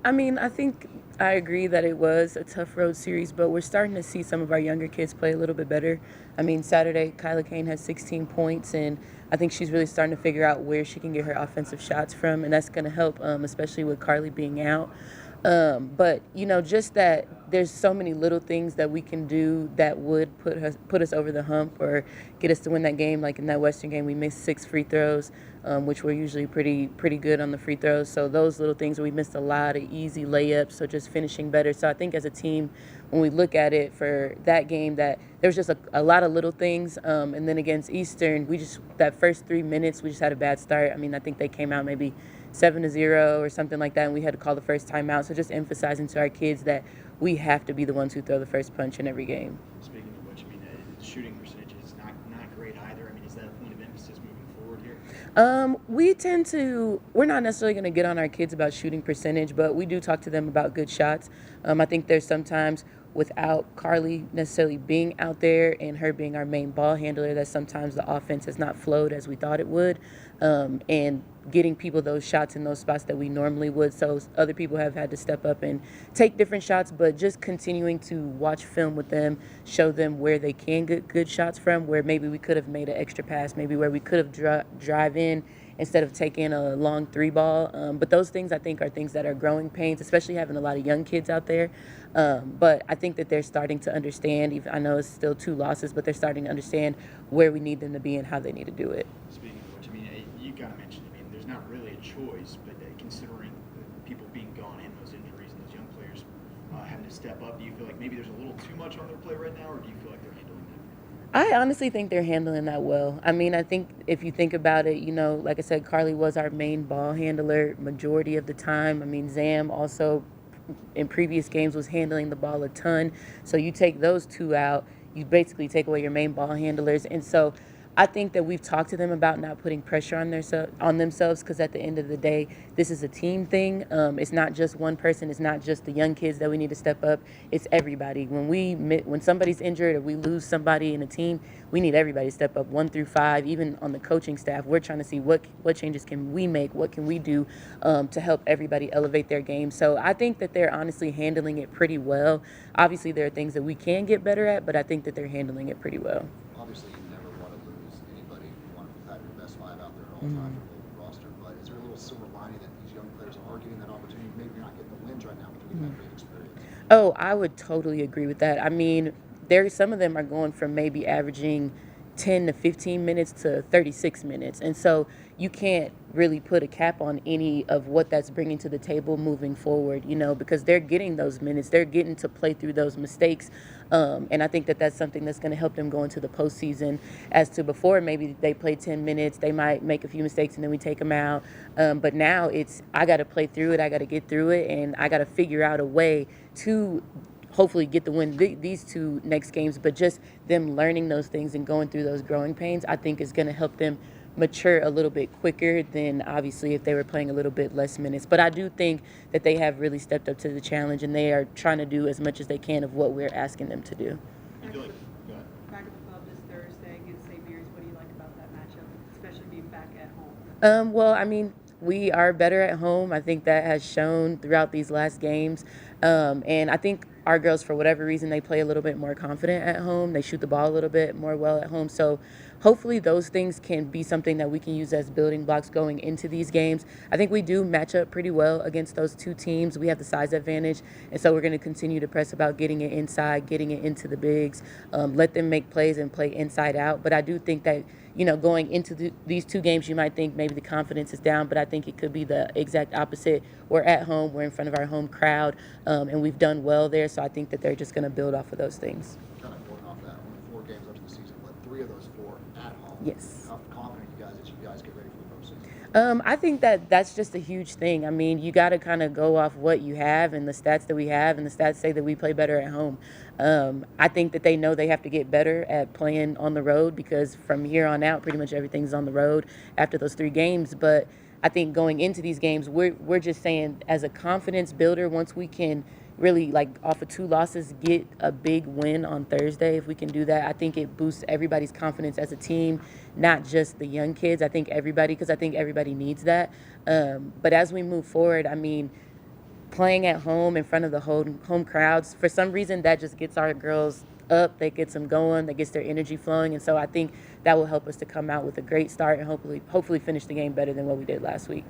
I mean, I think I agree that it was a tough road series, but we're starting to see some of our younger kids play a little bit better. I mean, Saturday, Kyla Kane has 16 points, and I think she's really starting to figure out where she can get her offensive shots from, and that's going to help, especially with Carly being out. But just that there's so many little things that we can do that would put us over the hump or get us to win that game. Like in that Western game, we missed 6 free throws, which we're usually pretty good on the free throws. So those little things, we missed a lot of easy layups. So just finishing better. So I think as a team, when we look at it for that game, that there was just a lot of little things. And then against Eastern, that first 3 minutes, we just had a bad start. I mean, I think they came out maybe 7-0 or something like that, and we had to call the first timeout. So just emphasizing to our kids that we have to be the ones who throw the first punch in every game. Speaking of which, I mean, the shooting percentage is not great either. I mean, is that a point of emphasis moving forward here? We're not necessarily going to get on our kids about shooting percentage, but we do talk to them about good shots. I think there's sometimes without Carly necessarily being out there and her being our main ball handler, that sometimes the offense has not flowed as we thought it would, and getting people those shots in those spots that we normally would. So other people have had to step up and take different shots, but just continuing to watch film with them, show them where they can get good shots from, where maybe we could have made an extra pass, maybe where we could have drive in instead of taking a long 3-ball. But those things, I think, are things that are growing pains, especially having a lot of young kids out there. But I think that they're starting to understand. Even I know it's still 2 losses, but they're starting to understand where we need them to be and how they need to do it. Speaking of which, I mean, you kind of mentioned, I mean, there's not really a choice, but considering people being gone and those injuries and those young players having to step up, do you feel like maybe there's a little too much on their plate right now, or do you feel like they're handling that? I honestly think they're handling that well. I mean, I think if you think about it, like I said, Carly was our main ball handler majority of the time. I mean, Zam also in previous games was handling the ball a ton. So you take those 2 out, you basically take away your main ball handlers. And so I think that we've talked to them about not putting pressure on themselves, because at the end of the day, this is a team thing. It's not just one person. It's not just the young kids that we need to step up. It's everybody. When somebody's injured or we lose somebody in a team, we need everybody to step up, 1 through 5. Even on the coaching staff, we're trying to see what changes can we make, what can we do to help everybody elevate their game. So I think that they're honestly handling it pretty well. Obviously, there are things that we can get better at, but I think that they're handling it pretty well. Obviously, you never want to lose anybody. You want to have your best 5 out there at all time for the roster. But is there a little silver lining that these young players are getting that opportunity? Maybe you're not getting the wins right now, but you're getting that great experience. Oh, I would totally agree with that. I mean, some of them are going from maybe averaging 10 to 15 minutes to 36 minutes. And so you can't really put a cap on any of what that's bringing to the table moving forward, because they're getting those minutes. They're getting to play through those mistakes. And I think that that's something that's going to help them go into the postseason. As to before, maybe they play 10 minutes, they might make a few mistakes and then we take them out. But now I got to play through it, I got to get through it, and I got to figure out a way to hopefully get the win these 2 next games. But just them learning those things and going through those growing pains, I think is going to help them mature a little bit quicker than obviously if they were playing a little bit less minutes. But I do think that they have really stepped up to the challenge, and they are trying to do as much as they can of what we're asking them to do. Go ahead. Back at the club this Thursday against St. Mary's, what do you like about that matchup, especially being back at home? Well, I mean, we are better at home. I think that has shown throughout these last games. And I think our girls, for whatever reason, they play a little bit more confident at home. They shoot the ball a little bit more well at home. So hopefully those things can be something that we can use as building blocks going into these games. I think we do match up pretty well against those 2 teams. We have the size advantage, and so we're going to continue to press about getting it inside, getting it into the bigs, let them make plays and play inside out. But I do think that, going into these 2 games, you might think maybe the confidence is down, but I think it could be the exact opposite. We're at home, we're in front of our home crowd, and we've done well there, so I think that they're just going to build off of those things. Kind of going off that, only 4 games up to the season, but 3 of those 4 at home. Yes. How confident you guys get ready for the postseason? I think that that's just a huge thing. I mean, you got to kind of go off what you have and the stats that we have, and the stats say that we play better at home. I think that they know they have to get better at playing on the road, because from here on out, pretty much everything's on the road after those 3 games. But I think going into these games, we're just saying, as a confidence builder, once we can really, like, off of 2 losses, get a big win on Thursday. If we can do that, I think it boosts everybody's confidence as a team, not just the young kids. I think everybody, because I think everybody needs that. But as we move forward, I mean, playing at home in front of the home crowds, for some reason that just gets our girls up, that gets them going, that gets their energy flowing. And so I think that will help us to come out with a great start and hopefully finish the game better than what we did last week.